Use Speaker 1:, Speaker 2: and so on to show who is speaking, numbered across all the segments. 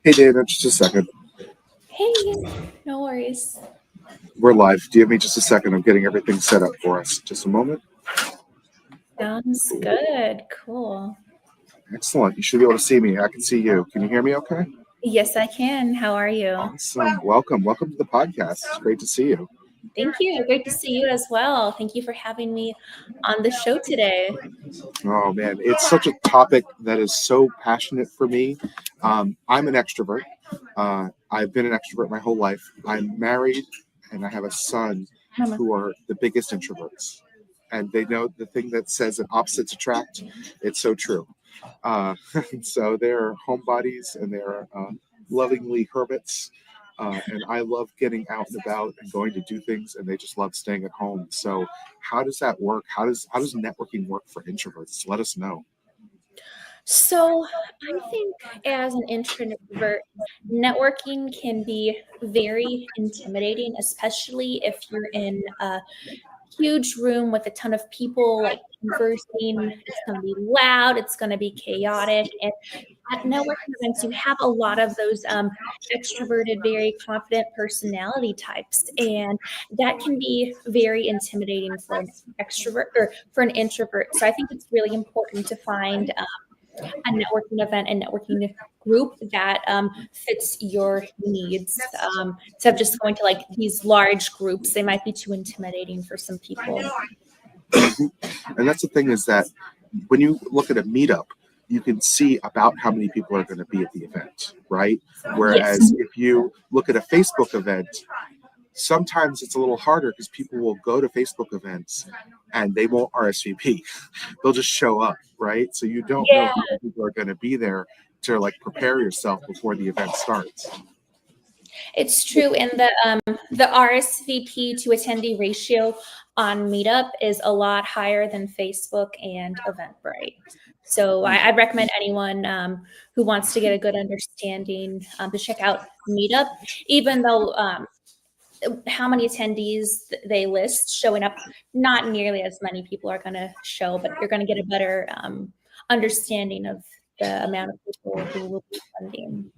Speaker 1: Hey, Dana, just a second.
Speaker 2: Hey, no worries.
Speaker 1: We're live. Do you have me just a second? I'm getting everything set up for us. Just a moment.
Speaker 2: Sounds good. Cool.
Speaker 1: Excellent. You should be able to see me. I can see you. Can you hear me okay?
Speaker 2: Yes, I can. How are you?
Speaker 1: Awesome. Welcome. Welcome to the podcast. It's great to see you.
Speaker 2: Thank you. Great to see you as well. Thank you for having me on the show today.
Speaker 1: Oh, man. It's such a topic that is so passionate for me. I'm an extrovert. I've been an extrovert my whole life. I'm married and I have a son
Speaker 2: Mama.
Speaker 1: who are the biggest introverts. And they know the thing that says that opposites attract. It's so true. So they're homebodies and they're lovingly hermits. And I love getting out and about and going to do things, and they just love staying at home. So, how does that work? How does networking work for introverts? Let us know.
Speaker 2: So, I think as an introvert, networking can be very intimidating, especially if you're in a huge room with a ton of people like conversing. It's going to be loud, it's going to be chaotic. And at networking events, you have a lot of those extroverted, very confident personality types, and that can be very intimidating for an extrovert or for an introvert. So I think it's really important to find a networking event and networking group that fits your needs. Instead of just going to like these large groups, they might be too intimidating for some people.
Speaker 1: And that's the thing is that when you look at a meetup, you can see about how many people are going to be at the event, right?
Speaker 2: Yes.
Speaker 1: Whereas if you look at a Facebook event, sometimes it's a little harder because people will go to Facebook events and they won't RSVP. They'll just show up, right? So you don't know
Speaker 2: Yeah,
Speaker 1: how many people are going to be there to like prepare yourself before the event starts.
Speaker 2: it's true. And the RSVP to attendee ratio on Meetup is a lot higher than Facebook and Eventbrite. So I'd recommend anyone who wants to get a good understanding to check out Meetup, even though how many attendees they list showing up, not nearly as many people are going to show, but you're going to get a better understanding of the amount of people who will be attending.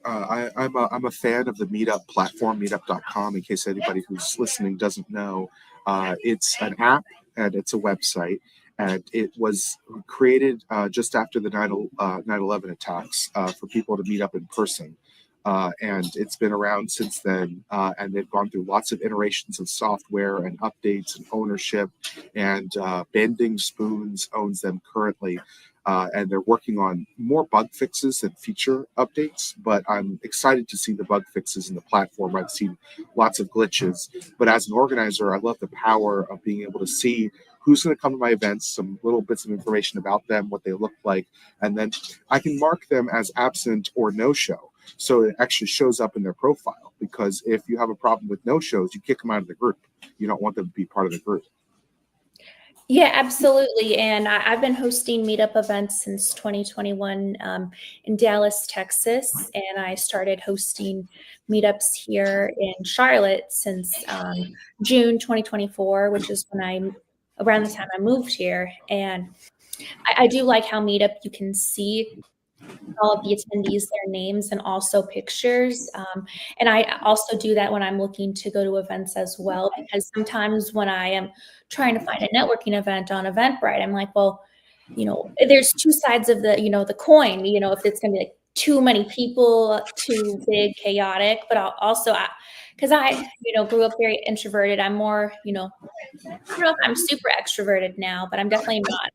Speaker 1: I'm a fan of the Meetup platform, meetup.com, in case anybody who's listening doesn't know. It's an app and it's a website. And it was created just after the 9/11 attacks for people to meet up in person. And it's been around since then. And they've gone through lots of iterations of software and updates and ownership. And Bending Spoons owns them currently. And they're working on more bug fixes than feature updates. But I'm excited to see the bug fixes in the platform. I've seen lots of glitches. But as an organizer, I love the power of being able to see who's going to come to my events, some little bits of information about them, what they look like, and then I can mark them as absent or no show. So it actually shows up in their profile, because if you have a problem with no shows, you kick them out of the group. You don't want them to be part of the group.
Speaker 2: Yeah, absolutely. And I've been hosting meetup events since 2021 in Dallas, Texas. And I started hosting meetups here in Charlotte since June 2024, which is around the time I moved here. And I do like how Meetup you can see all of the attendees, their names, and also pictures. And I also do that when I'm looking to go to events as well, because sometimes when I am trying to find a networking event on Eventbrite, I'm like, well, there's two sides of the coin. If it's going to be like too many people, too big, chaotic, but because I grew up very introverted. I'm more, I don't know if I'm super extroverted now, but I'm definitely not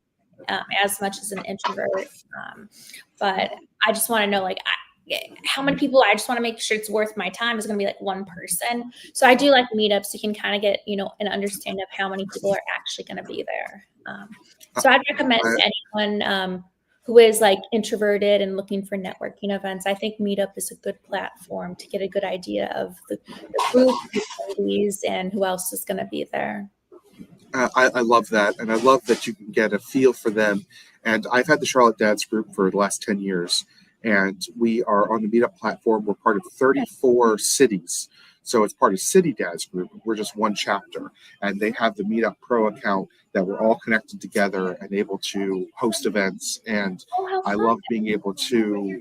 Speaker 2: as much as an introvert. But I just want to know, like, how many people. I just want to make sure it's worth my time. Is going to be like one person. So I do like meetups. You can kind of get an understanding of how many people are actually going to be there. So I'd recommend anyone who is like introverted and looking for networking events. I think Meetup is a good platform to get a good idea of the group, the activities, and who else is going to be there.
Speaker 1: I love that. And I love that you can get a feel for them. And I've had the Charlotte Dads group for the last 10 years. And we are on the Meetup platform. We're part of 34 cities. So it's part of City Dads group. We're just one chapter. And they have the Meetup Pro account that we're all connected together and able to host events. And I love being able to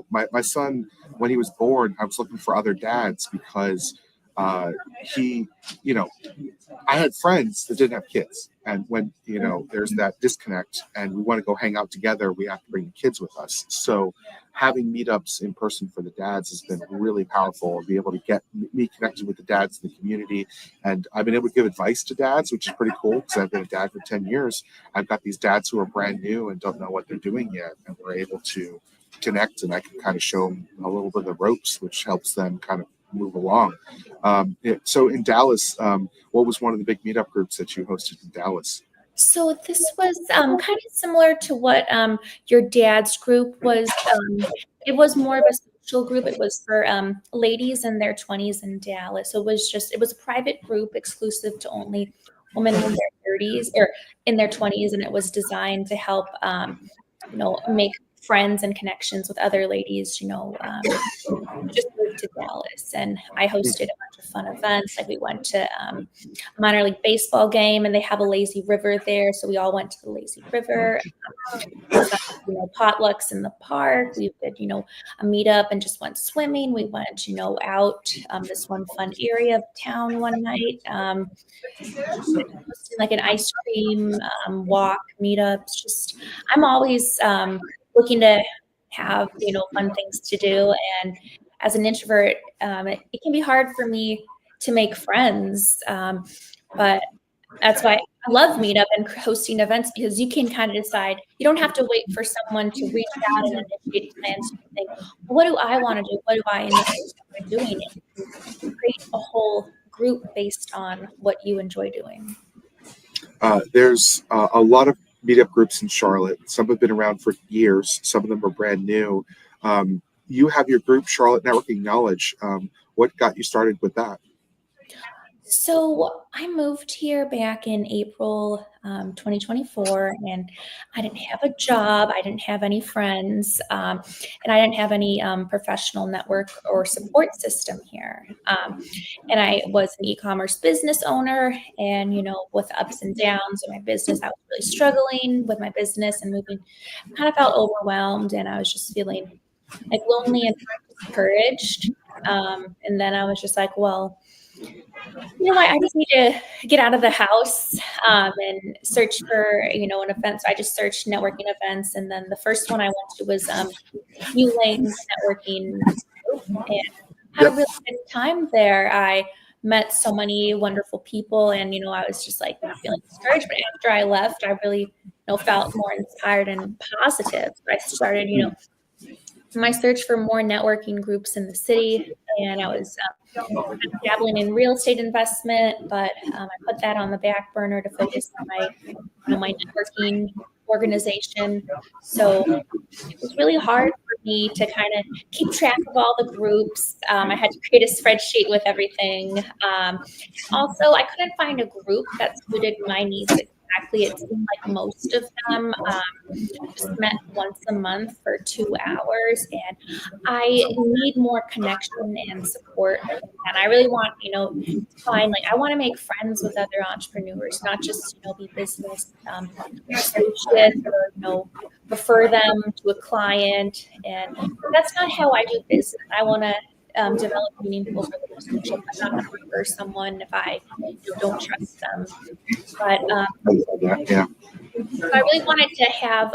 Speaker 1: my son, when he was born, I was looking for other dads because he, you know, I had friends that didn't have kids. And when, there's that disconnect and we want to go hang out together, we have to bring the kids with us. So having meetups in person for the dads has been really powerful and be able to get me connected with the dads in the community. And I've been able to give advice to dads, which is pretty cool because I've been a dad for 10 years. I've got these dads who are brand new and don't know what they're doing yet. And we're able to connect and I can kind of show them a little bit of the ropes, which helps them kind of move along. So in Dallas, what was one of the big meetup groups that you hosted in Dallas?
Speaker 2: So this was kind of similar to what your dad's group was. It was more of a social group. It was for ladies in their 20s in Dallas. So it was a private group exclusive to only women in their 30s or in their 20s, and it was designed to help make friends and connections with other ladies, just moved to Dallas, and I hosted a bunch of fun events. Like we went to a minor league baseball game, and they have a lazy river there, so we all went to the lazy river. Potlucks in the park. We did, a meetup and just went swimming. We went, out this one fun area of town one night. Like an ice cream walk meetups. Just I'm always looking to have fun things to do, and as an introvert it can be hard for me to make friends, but that's why I love meetup and hosting events, because you can kind of decide. You don't have to wait for someone to reach out and initiate plans. You think, well, what do I want to do? What do I enjoy doing? And create a whole group based on what you enjoy doing.
Speaker 1: There's a lot of meetup groups in Charlotte. Some have been around for years. Some of them are brand new. You have your group, Charlotte Networking Knowledge. What got you started with that?
Speaker 2: So I moved here back in April 2024, and I didn't have a job. I didn't have any friends, and I didn't have any professional network or support system here. And I was an e-commerce business owner, and with ups and downs in my business, I was really struggling with my business and moving. I kind of felt overwhelmed, and I was just feeling like lonely and discouraged. And then I was just like, well, I just need to get out of the house and search for, an event. So I just searched networking events. And then the first one I went to was New Lane Networking Group, and had a really good time there. I met so many wonderful people, and, I was just like feeling discouraged. But after I left, I really, felt more inspired and positive. I started, my search for more networking groups in the city, and I was dabbling in real estate investment, but I put that on the back burner to focus on my networking organization. So it was really hard for me to kind of keep track of all the groups. I had to create a spreadsheet with everything. Also, I couldn't find a group that suited my needs exactly. It seemed like most of them just met once a month for 2 hours, and I need more connection and support. And I really want, to find, I want to make friends with other entrepreneurs, not just, be business associates or, refer them to a client. And that's not how I do business. I want to develop meaningful relationships. I'm not going to refer someone if I don't trust them. But so I really wanted to have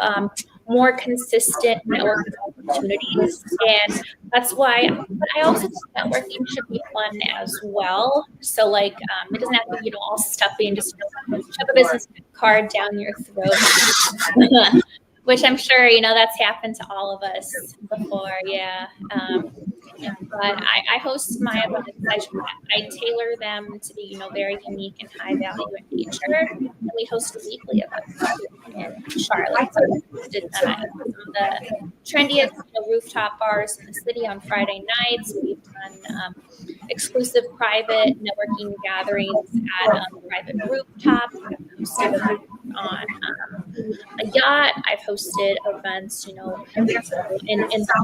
Speaker 2: more consistent networking opportunities, and that's why. But I also think networking should be fun as well. So it doesn't have to be all stuffy and just shove a business card down your throat. Which I'm sure that's happened to all of us before. Yeah. But I host my events. I tailor them to be, very unique and high value in nature. And we host a weekly event in Charlotte. So we hosted some of the trendiest rooftop bars in the city on Friday nights. We've done exclusive private networking gatherings at private rooftops. I've hosted events on a yacht. I've hosted events, in the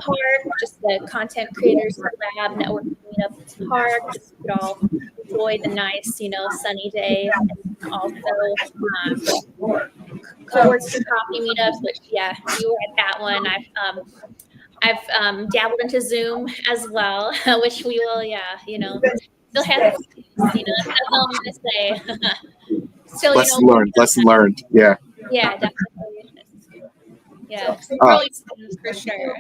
Speaker 2: park, just the content creators lab networking meetup in the park. Just we could all enjoy the nice, sunny day. And also co-working coffee meetups, which you were at that one. I've dabbled into Zoom as well, which we will, still have issues, that's all I'm gonna say. Still,
Speaker 1: Lesson learned. Yeah.
Speaker 2: yeah, definitely. Yeah,
Speaker 1: Uh,
Speaker 2: growing pains for sure.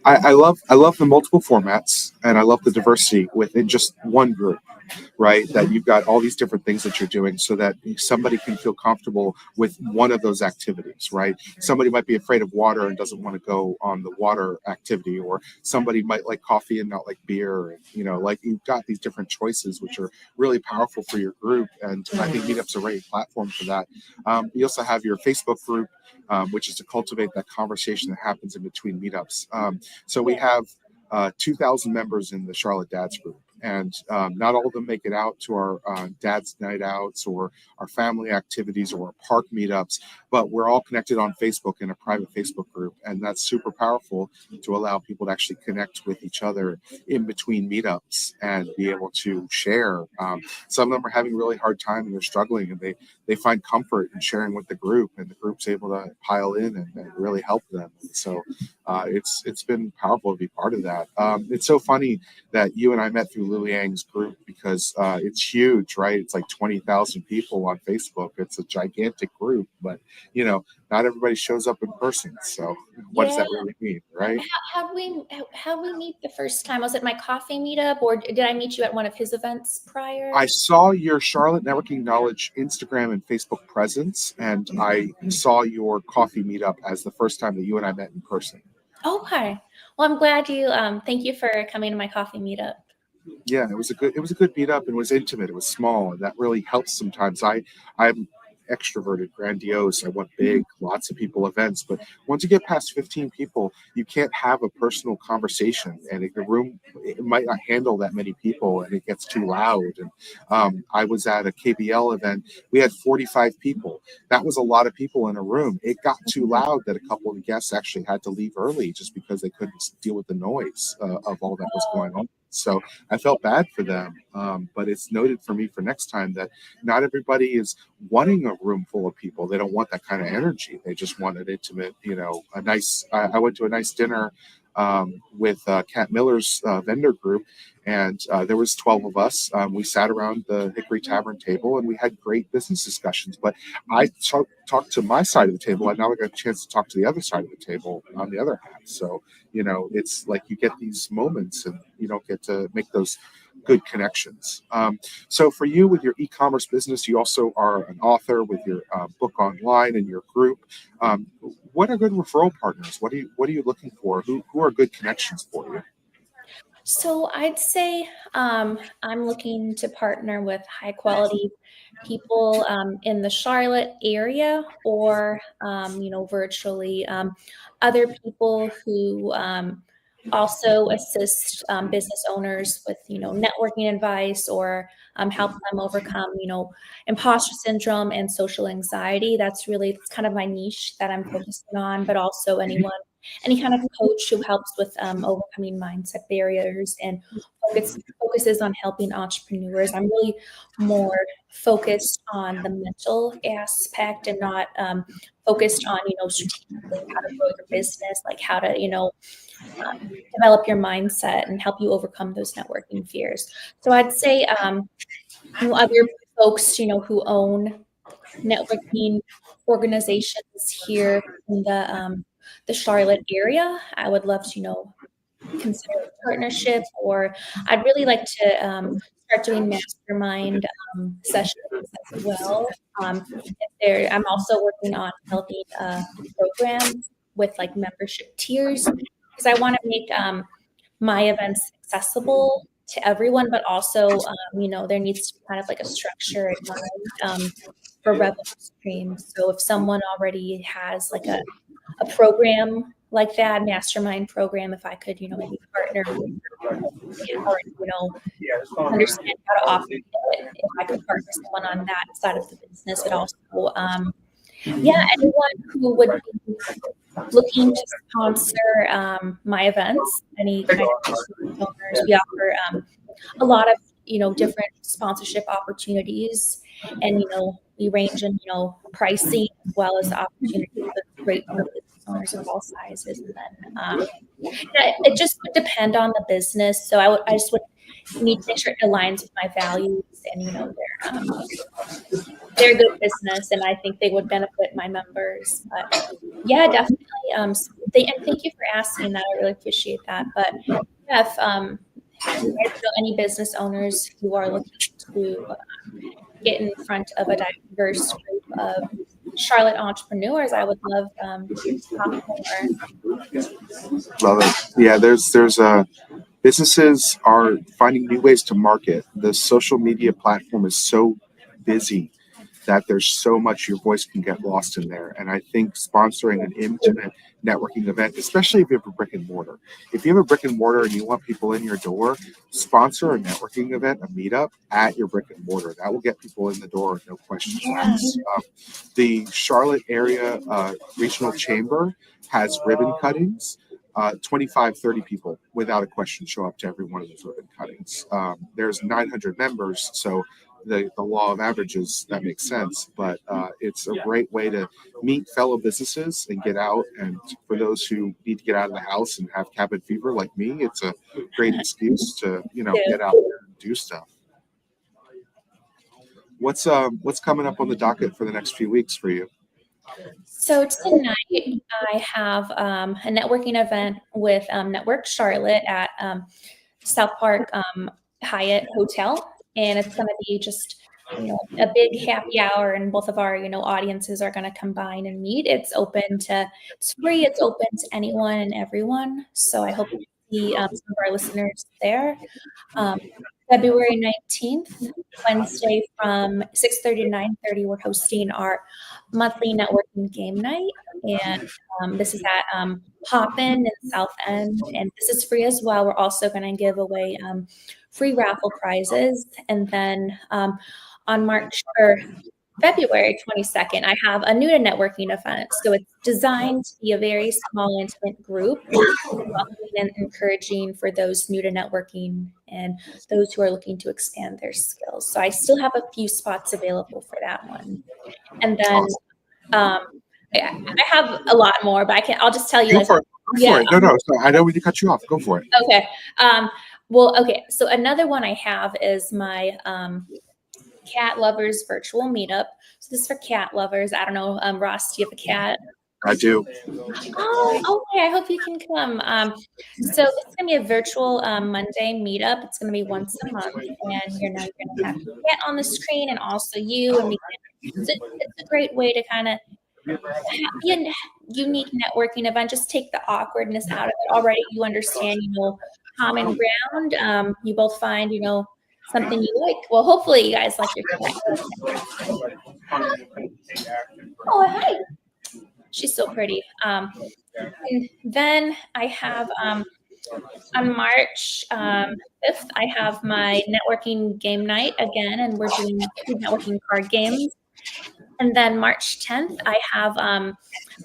Speaker 1: I love the multiple formats, and I love the diversity within just one group, right? That you've got all these different things that you're doing so that somebody can feel comfortable with one of those activities, right? Somebody might be afraid of water and doesn't want to go on the water activity, or somebody might like coffee and not like beer. And, like you've got these different choices, which are really powerful for your group. And I think Meetup's a great platform for that. You also have your Facebook group, which is to cultivate that conversation that happens in between meetups. So we
Speaker 2: Yeah.
Speaker 1: have 2,000 members in the Charlotte Dads group, and not all of them make it out to our Dads Night Outs or our family activities or our park meetups, but we're all connected on Facebook in a private Facebook group, and that's super powerful to allow people to actually connect with each other in between meetups and be able to share. Some of them are having a really hard time and they're struggling, and they find comfort in sharing with the group, and the group's able to pile in and really help them. So it's been powerful to be part of that. It's so funny that you and I met through Lily Ang's group, because it's huge, right? It's like 20,000 people on Facebook. It's a gigantic group, but not everybody shows up in person. So what does
Speaker 2: Yeah.
Speaker 1: that really mean, right?
Speaker 2: How we meet the first time? Was it my coffee meetup, or did I meet you at one of his events prior?
Speaker 1: I saw your Charlotte Networking Knowledge Instagram and Facebook presence, and I saw your coffee meetup as the first time that you and I met in person.
Speaker 2: Okay. Well, I'm glad you. Thank you for coming to my coffee meetup.
Speaker 1: Yeah, it was a good meetup, and it was intimate, it was small, and that really helps sometimes. I'm extroverted, grandiose, I want big, lots of people events, but once you get past 15 people, you can't have a personal conversation, and the room, it might not handle that many people, and it gets too loud. And I was at a KBL event, we had 45 people. That was a lot of people in a room. It got too loud that a couple of guests actually had to leave early just because they couldn't deal with the noise of all that was going on. So I felt bad for them, but it's noted for me for next time that not everybody is wanting a room full of people. They don't want that kind of energy. They just want an intimate, a nice. I went to a nice dinner with Kat Miller's vendor group, and there was 12 of us. We sat around the Hickory Tavern table, and we had great business discussions. But I talked to my side of the table, and now I got a chance to talk to the other side of the table on the other half. So it's like you get these moments, and you don't get to make those good connections. So for you with your e-commerce business, you also are an author with your book online and your group. Um, what are good referral partners? What are you looking for? Who are good connections for you?
Speaker 2: So I'd say I'm looking to partner with high quality people in the Charlotte area, or virtually, other people who also assist business owners with networking advice, or help them overcome imposter syndrome and social anxiety. It's kind of my niche that I'm focusing on, but also any kind of coach who helps with overcoming mindset barriers and focuses on helping entrepreneurs. I'm really more focused on the mental aspect, and not focused on strategically how to grow your business, like how to develop your mindset and help you overcome those networking fears. So I'd say other folks who own networking organizations here in the Charlotte area, I would love to consider a partnership, or I'd really like to start doing mastermind sessions as well. I'm also working on developing a program with like membership tiers, because I want to make my events accessible to everyone, but also there needs to be kind of like a structure in mind for revenue streams. So if someone already has like a program like that, mastermind program, if I could, maybe partner with, or, understand how to operate it, if I could partner someone on that side of the business, but also, yeah, anyone who would be looking to sponsor my events, any kind of business owners. We offer a lot of different sponsorship opportunities, and we range in pricing as well as the opportunities. That's great for business owners of all sizes. And then Yeah, it just would depend on the business. So I just would need to make sure it aligns with my values and, they're good business, and I think they would benefit my members. But yeah, definitely. And thank you for asking that. I really appreciate that. But yeah, if you guys know any business owners who are looking to get in front of a diverse group of Charlotte entrepreneurs, I would love to talk more.
Speaker 1: Love it. Yeah, there's businesses are finding new ways to market. The social media platform is so busy that there's so much your voice can get lost in there. And I think sponsoring an intimate networking event, especially if you have a brick and mortar, if you have a brick and mortar and you want people in your door, sponsor a networking event, a meetup at your brick and mortar. That will get people in the door, no questions asked. The Charlotte area regional chamber has ribbon cuttings. 25, 30 people without a question show up to every one of those ribbon cuttings. There's 900 members, so the law of averages, that makes sense, but it's a great way to meet fellow businesses and get out. And for those who need to get out of the house and have cabin fever like me, it's a great excuse to get out there and do stuff. What's coming up on the docket for the next few weeks for you?
Speaker 2: So tonight I have a networking event with Network Charlotte at South Park Hyatt Hotel, and it's going to be just a big happy hour, and both of our audiences are going to combine and meet. It's free. It's open to anyone and everyone. So I hope to see some of our listeners there. February 19th, Wednesday from 6:30 to 9:30, we're hosting our monthly networking game night. And this is at Hoppin in South End. And this is free as well. We're also going to give away free raffle prizes. And then on February 22nd, I have a new to networking event. So it's designed to be a very small, intimate group, welcoming and encouraging for those new to networking and those who are looking to expand their skills. So I still have a few spots available for that one. And then I have a lot more, but I'll just tell you.
Speaker 1: Go for it. No. So I don't mean to cut you off. Go for it.
Speaker 2: Okay. Okay. So another one I have is my cat lovers virtual meetup. So this is for cat lovers. I don't know, Ross, do you have a cat?
Speaker 1: I do.
Speaker 2: Oh, okay. I hope you can come. So it's gonna be a virtual Monday meetup. It's gonna be once a month, and you're gonna have your cat on the screen, and also you. And it's a great way to kind of be a unique networking event. Just take the awkwardness out of it. Already, you understand, common ground. You both find, something you like. Well, hopefully you guys like your cat. Oh, hi. She's so pretty. And then I have on March 5th, I have my networking game night again, and we're doing networking card games. And then March 10th, I have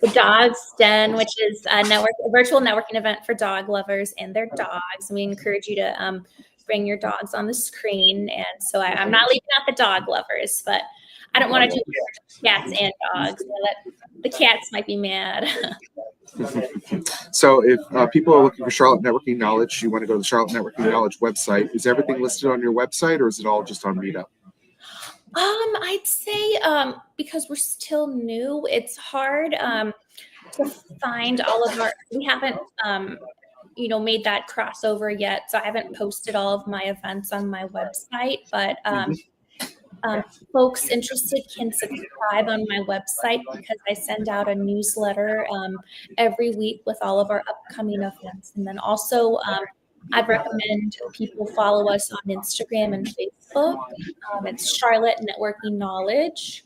Speaker 2: the Dogs Den, which is a virtual networking event for dog lovers and their dogs. We encourage you to bring your dogs on the screen. And so I'm not leaving out the dog lovers, but I don't want to do cats and dogs. The cats might be mad.
Speaker 1: So if people are looking for Charlotte Networking Knowledge, you want to go to the Charlotte Networking Knowledge website. Is everything listed on your website, or is it all just on Meetup?
Speaker 2: I'd say because we're still new, it's hard to find all of we haven't made that crossover yet. So I haven't posted all of my events on my website, but folks interested can subscribe on my website because I send out a newsletter every week with all of our upcoming events. And then also I'd recommend people follow us on Instagram and Facebook. It's Charlotte Networking Knowledge,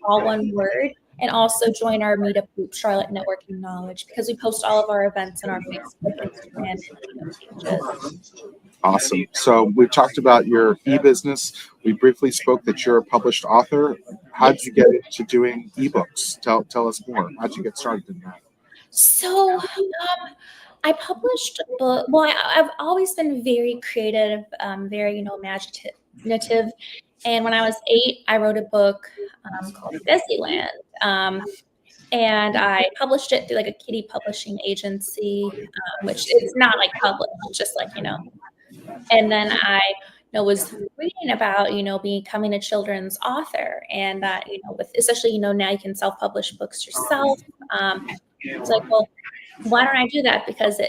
Speaker 2: all one word. And also join our meetup group, Charlotte Networking Knowledge, because we post all of our events on our Facebook, Instagram, and meetup pages.
Speaker 1: Awesome. So we've talked about your e-business. We briefly spoke that you're a published author. How did you get into doing ebooks? Tell us more. How did you get started in that?
Speaker 2: So I published a book. Well, I've always been very creative, very imaginative. And when I was 8, I wrote a book called Desiland. and I published it through like a kitty publishing agency, which it's not like published, it's just like, and then I was reading about, becoming a children's author, and that, with especially, now you can self-publish books yourself. It's like, well, why don't I do that? Because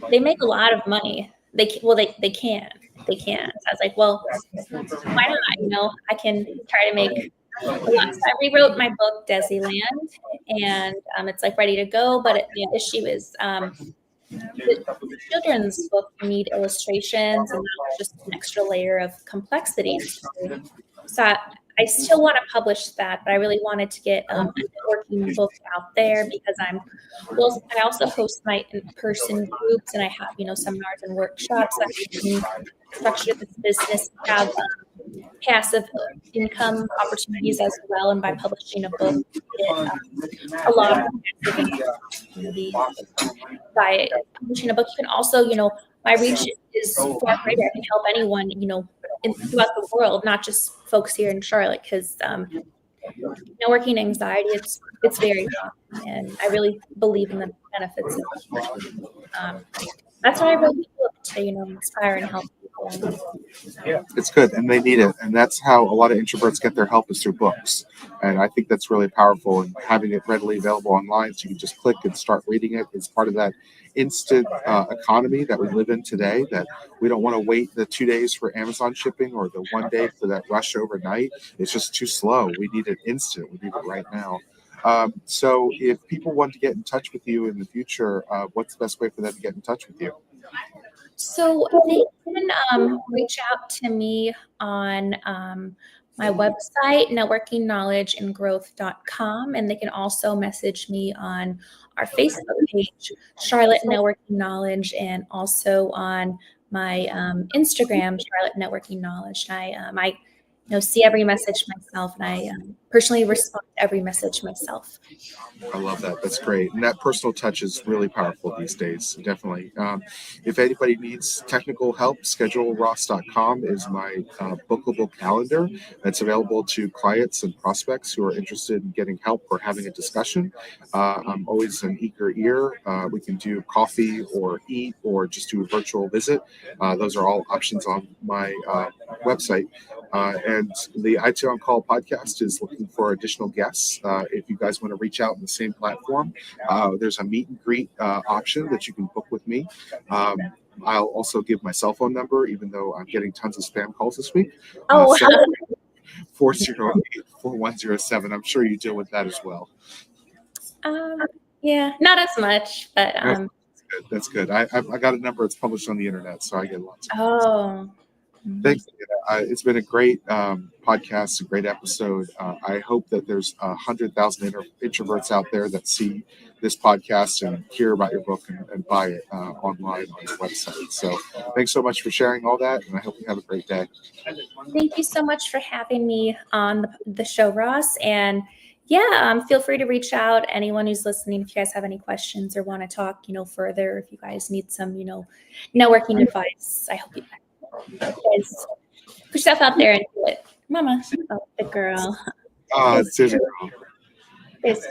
Speaker 2: they make a lot of money. They can. They can. So I was like, well, why not? I can try to make a lot. So I rewrote my book, Desiland, and it's like ready to go. But the issue is the children's book, you need illustrations, and that was just an extra layer of complexity. So I still want to publish that, but I really wanted to get a networking book out there because I also host my in-person groups, and I have, seminars and workshops that I can structure this business to have passive income opportunities as well. And by publishing a book, you get a lot of passive income opportunities. By publishing a book, you can also, my reach is far greater. I can help anyone, throughout the world, not just folks here in Charlotte, because networking anxiety, it's very common, and I really believe in the benefits of it. That's why I wrote the book, to inspire and help people.
Speaker 1: It's good, and they need it, and that's how a lot of introverts get their help is through books. And I think that's really powerful, and having it readily available online so you can just click and start reading it is part of that instant economy that we live in today, that we don't want to wait the 2 days for Amazon shipping or the 1 day for that rush overnight. It's just too slow. We need it instant. We need it right now. So if people want to get in touch with you in the future, what's the best way for them to get in touch with you?
Speaker 2: So they can reach out to me on my website, networkingknowledgeandgrowth.com, and they can also message me on our Facebook page, Charlotte Networking Knowledge, and also on my Instagram, Charlotte Networking Knowledge. And I see every message myself, and I personally respond to every message myself.
Speaker 1: I love that. That's great. And that personal touch is really powerful these days, definitely. If anybody needs technical help, scheduleross.com is my bookable calendar that's available to clients and prospects who are interested in getting help or having a discussion. I'm always an eager ear. We can do coffee or eat or just do a virtual visit. Those are all options on my website. And the IT On Call podcast is looking for additional guests. If you guys want to reach out on the same platform, there's a meet and greet option that you can book with me. I'll also give my cell phone number, even though I'm getting tons of spam calls this week. 408-4107. I'm sure you deal with that as well.
Speaker 2: Yeah, not as much, but
Speaker 1: that's good. I got a number. It's published on the internet, so I get lots. Thanks. It's been a great podcast, a great episode. I hope that there's 100,000 introverts out there that see this podcast and hear about your book and buy it online on your website. So thanks so much for sharing all that, and I hope you have a great day.
Speaker 2: Thank you so much for having me on the show, Ross. And feel free to reach out. Anyone who's listening, if you guys have any questions or want to talk, further, if you guys need some, networking advice, I hope you guys put yourself out there and do it. Mama, the girl.
Speaker 1: There's a girl.
Speaker 2: There's